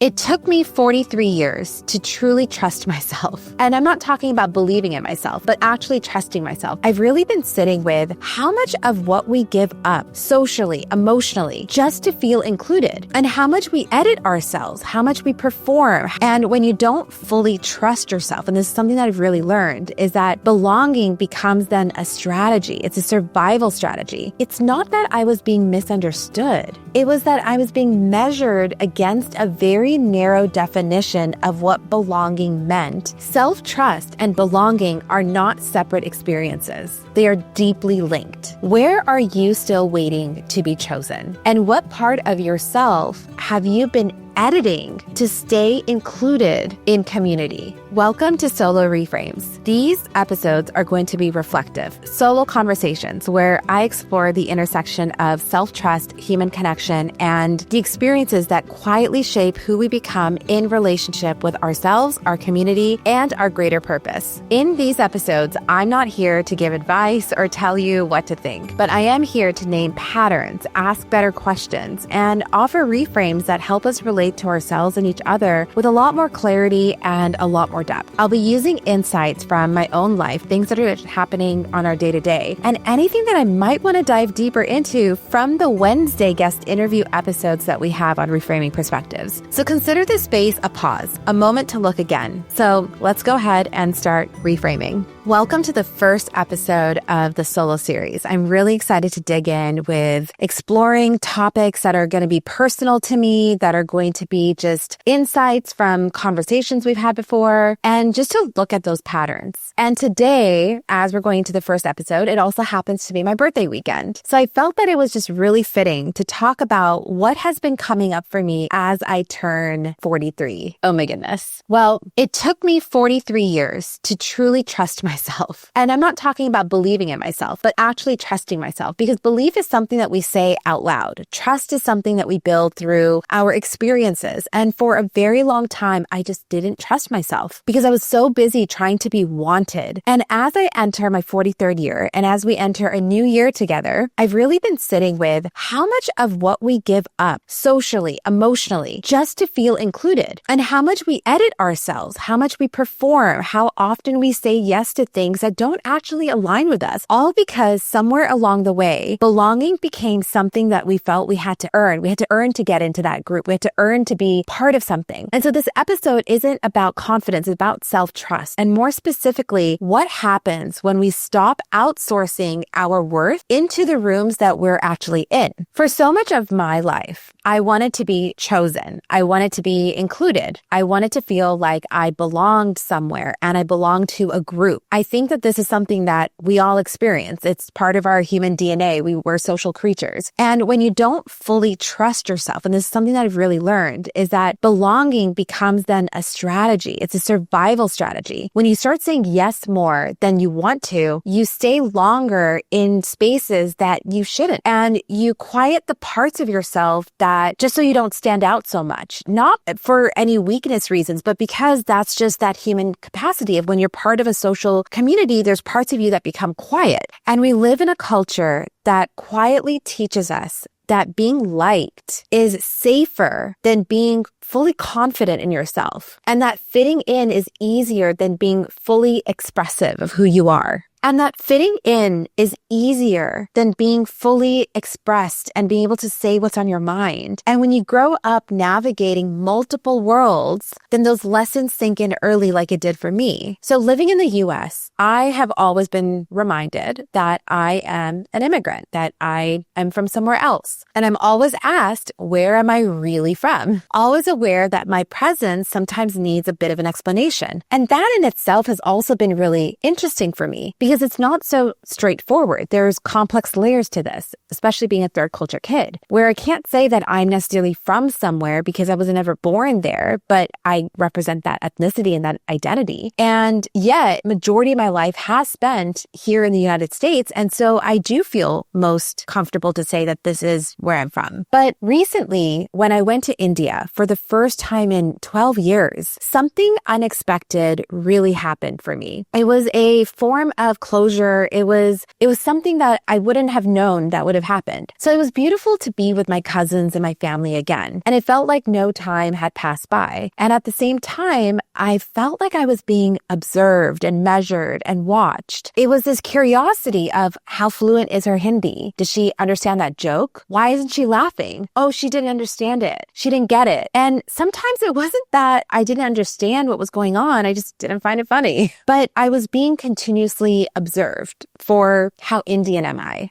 It took me 43 years to truly trust myself. And I'm not talking about believing in myself, but actually trusting myself. I've really been sitting with how much of what we give up socially, emotionally, just to feel included, and how much we edit ourselves, how much we perform. And when you don't fully trust yourself, and this is something that I've really learned, is that belonging becomes then a strategy. It's a survival strategy. It's not that I was being misunderstood. It was that I was being measured against a very narrow definition of what belonging meant. Self-trust and belonging are not separate experiences. They are deeply linked. Where are you still waiting to be chosen? And what part of yourself have you been editing to stay included in community? Welcome to Solo Reframes. These episodes are going to be reflective, solo conversations where I explore the intersection of self-trust, human connection, and the experiences that quietly shape who we become in relationship with ourselves, our community, and our greater purpose. In these episodes, I'm not here to give advice or tell you what to think, but I am here to name patterns, ask better questions, and offer reframes that help us relate to ourselves and each other with a lot more clarity and a lot more depth. I'll be using insights from my own life, things that are happening on our day-to-day, and anything that I might want to dive deeper into from the Wednesday guest interview episodes that we have on Reframing Perspectives. So consider this space a pause, a moment to look again. So let's go ahead and start reframing. Welcome to the first episode of the Solo series. I'm really excited to dig in with exploring topics that are going to be personal to me, that are going to be just insights from conversations we've had before, and just to look at those patterns. And today, as we're going into the first episode, it also happens to be my birthday weekend. So I felt that it was just really fitting to talk about what has been coming up for me as I turn 43. Oh my goodness. Well, it took me 43 years to truly trust myself. And I'm not talking about believing in myself, but actually trusting myself, because belief is something that we say out loud. Trust is something that we build through our experiences. And for a very long time, I just didn't trust myself because I was so busy trying to be wanted. And as I enter my 43rd year, and as we enter a new year together, I've really been sitting with how much of what we give up socially, emotionally, just to feel included, and how much we edit ourselves, how much we perform, how often we say yes to things that don't actually align with us, all because somewhere along the way, belonging became something that we felt we had to earn. We had to earn to get into that group. We had to earn to be part of something. And so this episode isn't about confidence, it's about self-trust. And more specifically, what happens when we stop outsourcing our worth into the rooms that we're actually in. For so much of my life, I wanted to be chosen. I wanted to be included. I wanted to feel like I belonged somewhere and I belonged to a group. I think that this is something that we all experience. It's part of our human DNA. We're social creatures. And when you don't fully trust yourself, and this is something that I've really learned, is that belonging becomes then a strategy. It's a survival strategy. When you start saying yes more than you want to, you stay longer in spaces that you shouldn't. And you quiet the parts of yourself that just so you don't stand out so much, not for any weakness reasons, but because that's just that human capacity of when you're part of a social community, there's parts of you that become quiet. And we live in a culture that quietly teaches us that being liked is safer than being fully confident in yourself, and that fitting in is easier than being fully expressive of who you are. And that fitting in is easier than being fully expressed and being able to say what's on your mind. And when you grow up navigating multiple worlds, then those lessons sink in early like it did for me. So living in the US, I have always been reminded that I am an immigrant, that I am from somewhere else. And I'm always asked, where am I really from? Always aware that my presence sometimes needs a bit of an explanation. And that in itself has also been really interesting for me, because it's not so straightforward. There's complex layers to this, especially being a third culture kid, where I can't say that I'm necessarily from somewhere because I was never born there, but I represent that ethnicity and that identity. And yet, majority of my life has spent here in the United States. And so I do feel most comfortable to say that this is where I'm from. But recently, when I went to India for the first time in 12 years, something unexpected really happened for me. It was a form of of closure. It was something that I wouldn't have known that would have happened. So it was beautiful to be with my cousins and my family again. And it felt like no time had passed by. And at the same time, I felt like I was being observed and measured and watched. It was this curiosity of how fluent is her Hindi? Did she understand that joke? Why isn't she laughing? Oh, she didn't understand it. She didn't get it. And sometimes it wasn't that I didn't understand what was going on. I just didn't find it funny. But I was being continuously observed for how Indian am I?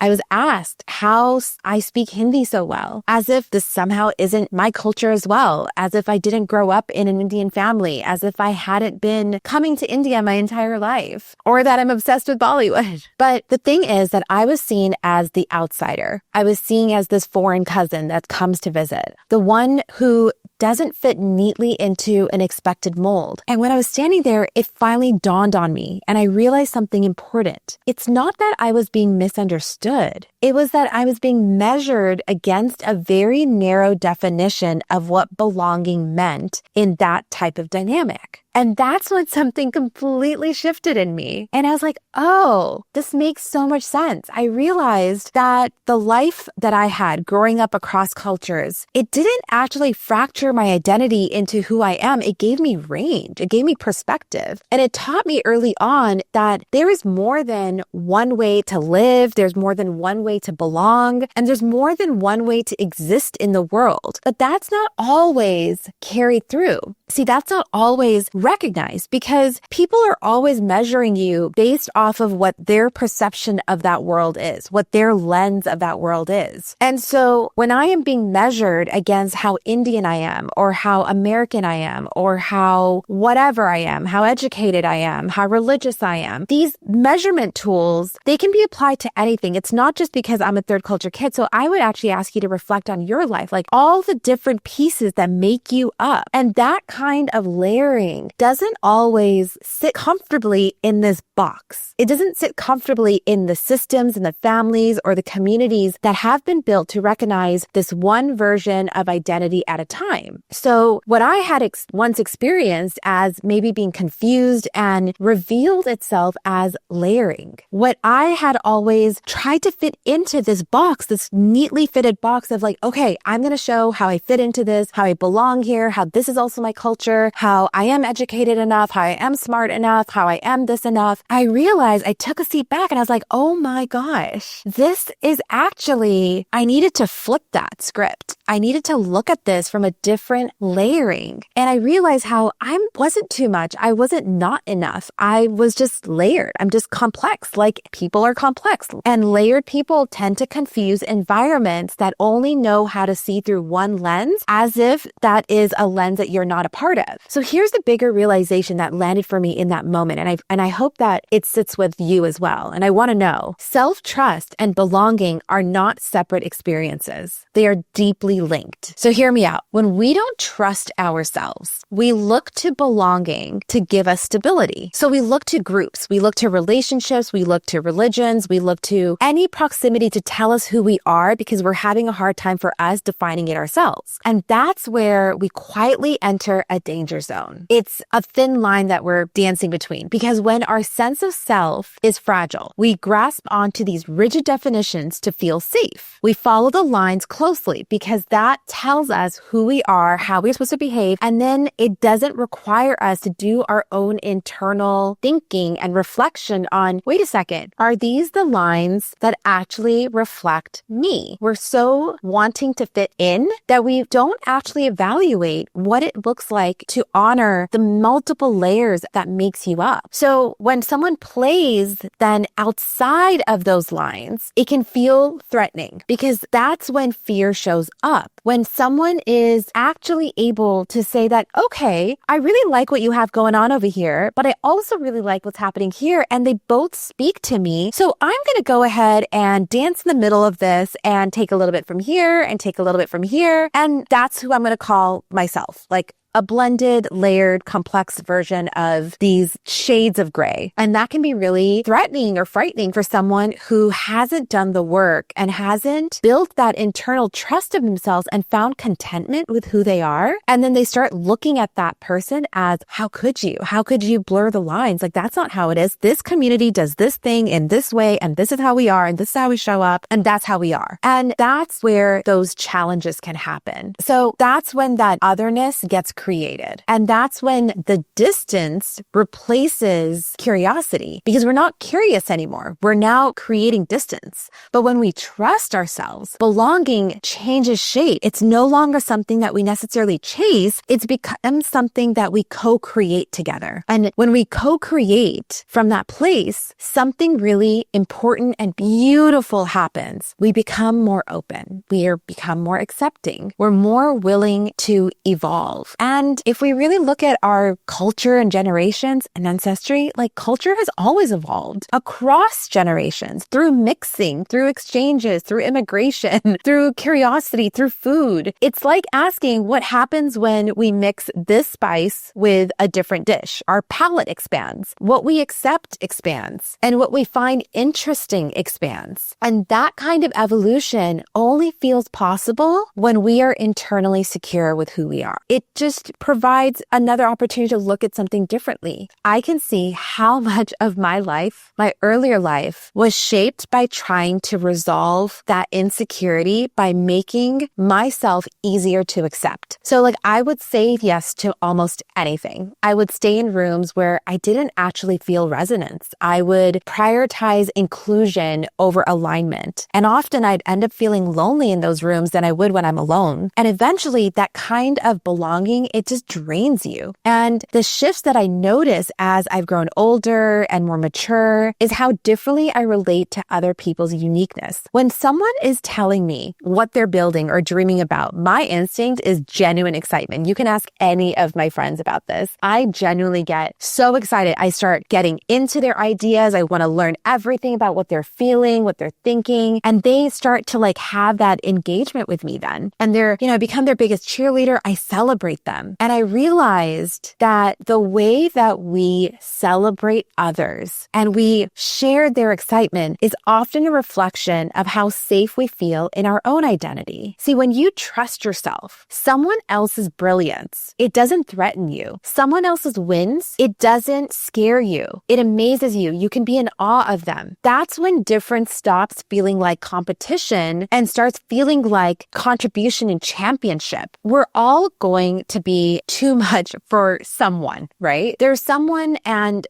I was asked how I speak Hindi so well, as if this somehow isn't my culture as well, as if I didn't grow up in an Indian family, as if I hadn't been coming to India my entire life, or that I'm obsessed with Bollywood. But the thing is that I was seen as the outsider. I was seen as this foreign cousin that comes to visit, the one who doesn't fit neatly into an expected mold. And when I was standing there, it finally dawned on me, and I realized something important. It's not that I was being misunderstood. It was that I was being measured against a very narrow definition of what belonging meant in that type of dynamic. And that's when something completely shifted in me. And I was like, oh, this makes so much sense. I realized that the life that I had growing up across cultures, it didn't actually fracture my identity into who I am. It gave me range. It gave me perspective. And it taught me early on that there is more than one way to live. There's more than one way to belong. And there's more than one way to exist in the world. But that's not always carried through. See, that's not always recognized because people are always measuring you based off of what their perception of that world is, what their lens of that world is. And so when I am being measured against how Indian I am, or how American I am, or how whatever I am, how educated I am, how religious I am, these measurement tools, they can be applied to anything. It's not just because I'm a third culture kid. So I would actually ask you to reflect on your life, like all the different pieces that make you up. And that kind of layering doesn't always sit comfortably in this box. It doesn't sit comfortably in the systems and the families or the communities that have been built to recognize this one version of identity at a time. So what I had once experienced as maybe being confused and revealed itself as layering. What I had always tried to fit into this box, this neatly fitted box of like, okay, I'm going to show how I fit into this, how I belong here, how this is also my culture, how I am educated enough, how I am smart enough, how I am this enough. I realized I took a seat back and I was like, oh my gosh, this is actually, I needed to flip that script. I needed to look at this from a different layering. And I realized how I wasn't too much. I wasn't not enough. I was just layered. I'm just complex. Like people are complex. And layered people tend to confuse environments that only know how to see through one lens as if that is a lens that you're not a part of. So here's the bigger realization that landed for me in that moment. And I hope that it sits with you as well. And I want to know, self-trust and belonging are not separate experiences. They are deeply linked. So hear me out. When we don't trust ourselves, we look to belonging to give us stability. So we look to groups, we look to relationships, we look to religions, we look to any proximity to tell us who we are because we're having a hard time for us defining it ourselves. And that's where we quietly enter a danger zone. It's a thin line that we're dancing between because when our sense of self is fragile, we grasp onto these rigid definitions to feel safe. We follow the lines closely because that tells us who we are, how we're supposed to behave, and then it doesn't require us to do our own internal thinking and reflection on, wait a second, are these the lines that actually reflect me? We're so wanting to fit in that we don't actually evaluate what it looks like to honor the multiple layers that makes you up. So when someone plays then outside of those lines, it can feel threatening because that's when fear shows up. When someone is actually able to say that, okay, I really like what you have going on over here, but I also really like what's happening here. And they both speak to me. So I'm going to go ahead and dance in the middle of this and take a little bit from here and take a little bit from here. And that's who I'm going to call myself. Like, a blended, layered, complex version of these shades of gray. And that can be really threatening or frightening for someone who hasn't done the work and hasn't built that internal trust of themselves and found contentment with who they are. And then they start looking at that person as, how could you? How could you blur the lines? Like, that's not how it is. This community does this thing in this way, and this is how we are, and this is how we show up, and that's how we are. And that's where those challenges can happen. So that's when that otherness gets created. And that's when the distance replaces curiosity, because we're not curious anymore. We're now creating distance. But when we trust ourselves, belonging changes shape. It's no longer something that we necessarily chase. It's become something that we co-create together. And when we co-create from that place, something really important and beautiful happens. We become more open. We become more accepting. We're more willing to evolve. And if we really look at our culture and generations and ancestry, like, culture has always evolved across generations through mixing, through exchanges, through immigration, through curiosity, through food. It's like asking what happens when we mix this spice with a different dish. Our palate expands. What we accept expands. And what we find interesting expands. And that kind of evolution only feels possible when we are internally secure with who we are. It just provides another opportunity to look at something differently. I can see how much of my life, my earlier life, was shaped by trying to resolve that insecurity by making myself easier to accept. So, like, I would say yes to almost anything. I would stay in rooms where I didn't actually feel resonance. I would prioritize inclusion over alignment. And often I'd end up feeling lonely in those rooms than I would when I'm alone. And eventually that kind of belonging, it just drains you. And the shifts that I notice as I've grown older and more mature is how differently I relate to other people's uniqueness. When someone is telling me what they're building or dreaming about, my instinct is genuine excitement. You can ask any of my friends about this. I genuinely get so excited. I start getting into their ideas. I want to learn everything about what they're feeling, what they're thinking, and they start to like have that engagement with me then. And they're, I become their biggest cheerleader. I celebrate them. And I realized that the way that we celebrate others and we share their excitement is often a reflection of how safe we feel in our own identity. See, when you trust yourself, someone else's brilliance, it doesn't threaten you. Someone else's wins, it doesn't scare you. It amazes you. You can be in awe of them. That's when difference stops feeling like competition and starts feeling like contribution and championship. We're all going to be too much for someone, right? There's someone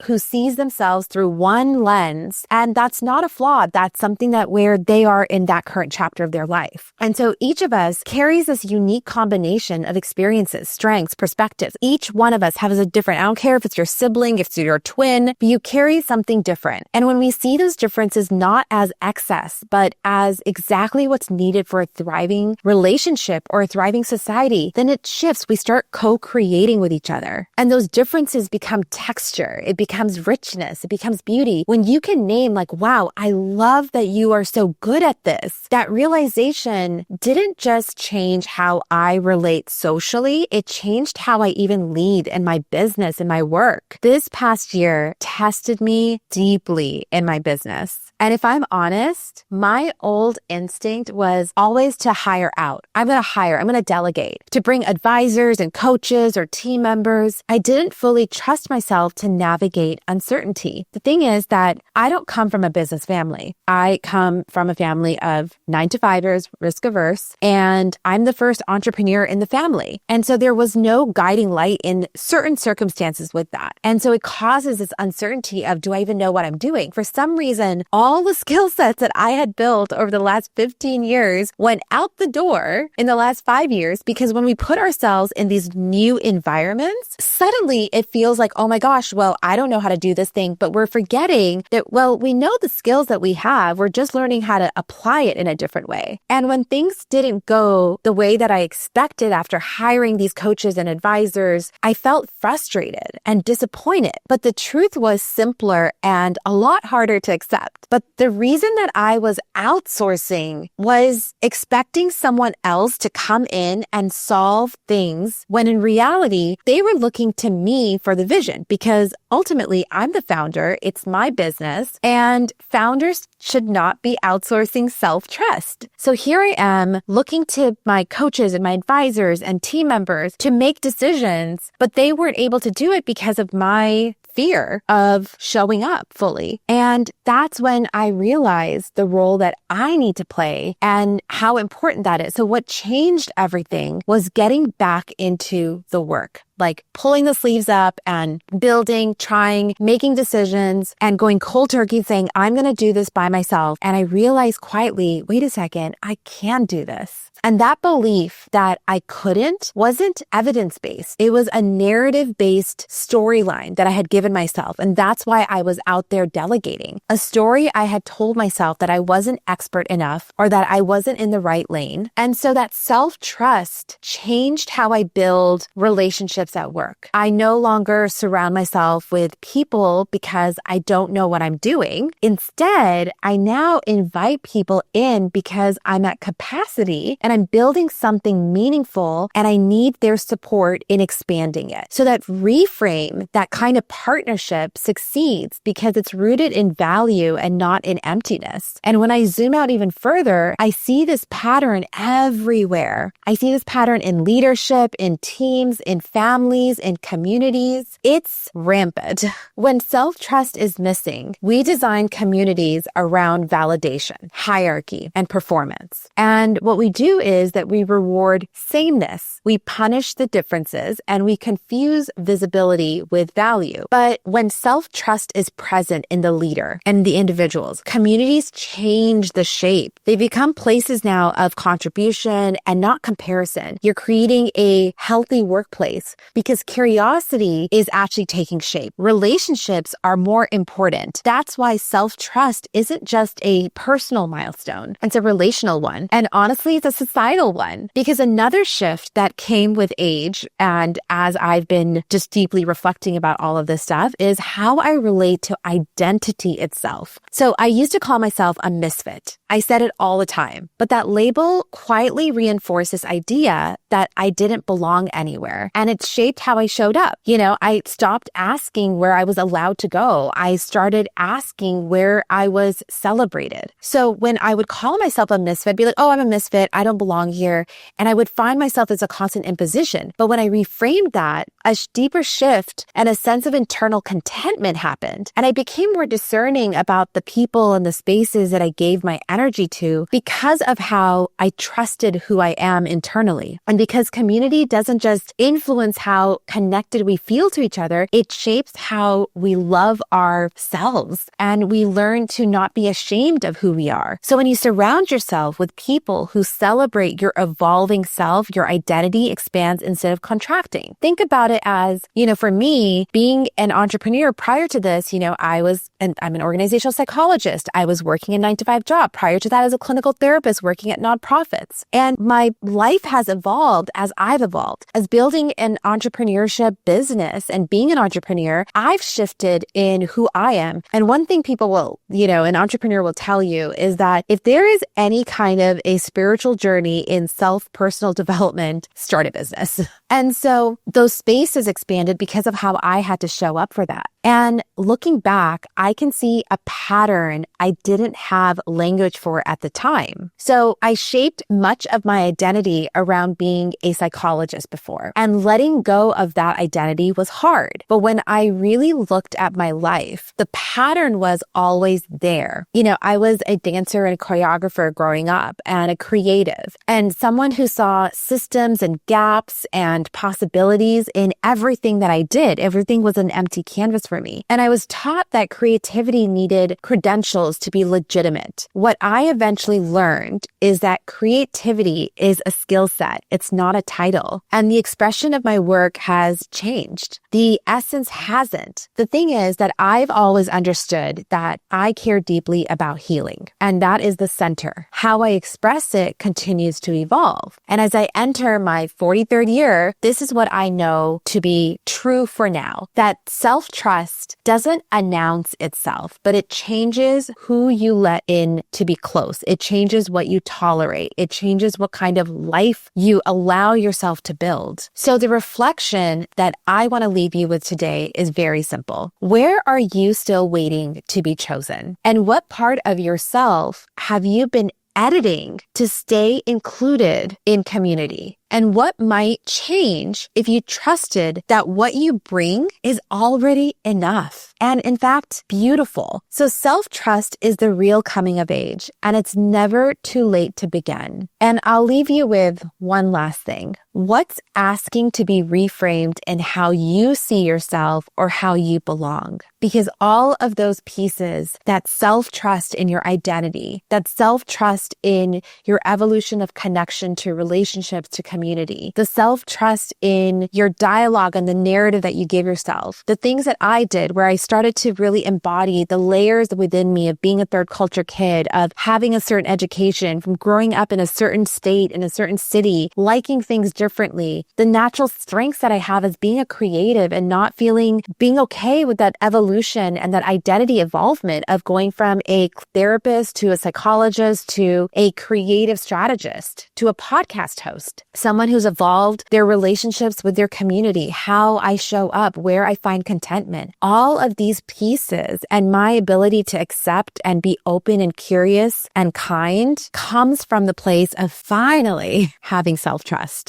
who sees themselves through one lens, and that's not a flaw. That's something that where they are in that current chapter of their life. And so each of us carries this unique combination of experiences, strengths, perspectives. Each one of us has a different, I don't care if it's your sibling, if it's your twin, but you carry something different. And when we see those differences not as excess, but as exactly what's needed for a thriving relationship or a thriving society, then it shifts. We start co-creating with each other. And those differences become texture. It becomes richness. It becomes beauty. When you can name like, wow, I love that you are so good at this. That realization didn't just change how I relate socially. It changed how I even lead in my business and my work. This past year tested me deeply in my business. And if I'm honest, my old instinct was always to hire out. I'm going to delegate, to bring advisors and coaches or team members. I didn't fully trust myself to navigate uncertainty. The thing is that I don't come from a business family. I come from a family of 9-to-5ers, risk averse, and I'm the first entrepreneur in the family. And so there was no guiding light in certain circumstances with that. And so it causes this uncertainty of, do I even know what I'm doing? For some reason, all the skill sets that I had built over the last 15 years went out the door in the last 5 years, because when we put ourselves in these new environments, suddenly it feels like, oh my gosh, well, I don't know how to do this thing, but we're forgetting that, well, we know the skills that we have. We're just learning how to apply it in a different way. And when things didn't go the way that I expected after hiring these coaches and advisors, I felt frustrated and disappointed. But the truth was simpler and a lot harder to accept. But the reason that I was outsourcing was expecting someone else to come in and solve things when in reality, they were looking to me for the vision because ultimately I'm the founder. It's my business and founders should not be outsourcing self-trust. So here I am looking to my coaches and my advisors and team members to make decisions, but they weren't able to do it because of my fear of showing up fully. And that's when I realized the role that I need to play and how important that is. So what changed everything was getting back into the work, like pulling the sleeves up and building, trying, making decisions and going cold turkey saying, I'm going to do this by myself. And I realized quietly, wait a second, I can do this. And that belief that I couldn't wasn't evidence-based. It was a narrative-based storyline that I had given myself. And that's why I was out there delegating. A story I had told myself that I wasn't expert enough or that I wasn't in the right lane. And so that self-trust changed how I build relationships at work. I no longer surround myself with people because I don't know what I'm doing. Instead, I now invite people in because I'm at capacity and I'm building something meaningful and I need their support in expanding it. So that reframe, that kind of partnership succeeds because it's rooted in value and not in emptiness. And when I zoom out even further, I see this pattern everywhere. I see this pattern in leadership, in teams, in families, in communities. It's rampant. When self-trust is missing, we design communities around validation, hierarchy, and performance. And what we do is that we reward sameness. We punish the differences and we confuse visibility with value. But when self-trust is present in the leader and the individuals, communities change the shape. They become places now of contribution and not comparison. You're creating a healthy workplace because curiosity is actually taking shape. Relationships are more important. That's why self-trust isn't just a personal milestone. It's a relational one. And honestly, it's a societal one because another shift that came with age and as I've been just deeply reflecting about all of this stuff is how I relate to identity itself. So I used to call myself a misfit. I said it all the time, but that label quietly reinforced this idea that I didn't belong anywhere. And it shaped how I showed up. I stopped asking where I was allowed to go. I started asking where I was celebrated. So when I would call myself a misfit, be like, oh, I'm a misfit. I don't belong here. And I would find myself as a constant imposition. But when I reframed that, a deeper shift and a sense of internal contentment happened. And I became more discerning about the people and the spaces that I gave my energy to because of how I trusted who I am internally. And because community doesn't just influence how connected we feel to each other, it shapes how we love ourselves and we learn to not be ashamed of who we are. So when you surround yourself with people who celebrate your evolving self, your identity expands instead of contracting. Think about it as, for me, being an entrepreneur prior to this, I'm an organizational psychologist. I was working a 9-to-5 job. Prior to that, as a clinical therapist working at nonprofits. And my life has evolved as I've evolved. As building an entrepreneurship business and being an entrepreneur, I've shifted in who I am. And one thing people will, an entrepreneur will tell you is that if there is any kind of a spiritual journey in self-personal development, start a business. And so those spaces expanded because of how I had to show up for that. And looking back, I can see a pattern I didn't have language for at the time. So I shaped much of my identity around being a psychologist before, and letting go of that identity was hard. But when I really looked at my life, the pattern was always there. I was a dancer and a choreographer growing up and a creative and someone who saw systems and gaps and possibilities in everything that I did. Everything was an empty canvas for me. And I was taught that creativity needed credentials to be legitimate. What I eventually learned is that creativity is a skill set. It's not a title. And the expression of my work has changed. The essence hasn't. The thing is that I've always understood that I care deeply about healing. And that is the center. How I express it continues to evolve. And as I enter my 43rd year, this is what I know to be true for now. That self-trust trust doesn't announce itself, but it changes who you let in to be close. It changes what you tolerate. It changes what kind of life you allow yourself to build. So the reflection that I want to leave you with today is very simple. Where are you still waiting to be chosen? And what part of yourself have you been editing to stay included in community? And what might change if you trusted that what you bring is already enough and, in fact, beautiful? So self-trust is the real coming of age, and it's never too late to begin. And I'll leave you with one last thing. What's asking to be reframed in how you see yourself or how you belong? Because all of those pieces, that self-trust in your identity, that self-trust in your evolution of connection to relationships, to community, the self-trust in your dialogue and the narrative that you give yourself, the things that I did where I started to really embody the layers within me of being a third culture kid, of having a certain education, from growing up in a certain state, in a certain city, liking things differently, the natural strengths that I have as being a creative and not being okay with that evolution and that identity evolvement of going from a therapist to a psychologist to a creative strategist to a podcast host, someone who's evolved their relationships with their community, how I show up, where I find contentment. All of these pieces and my ability to accept and be open and curious and kind comes from the place of finally having self-trust.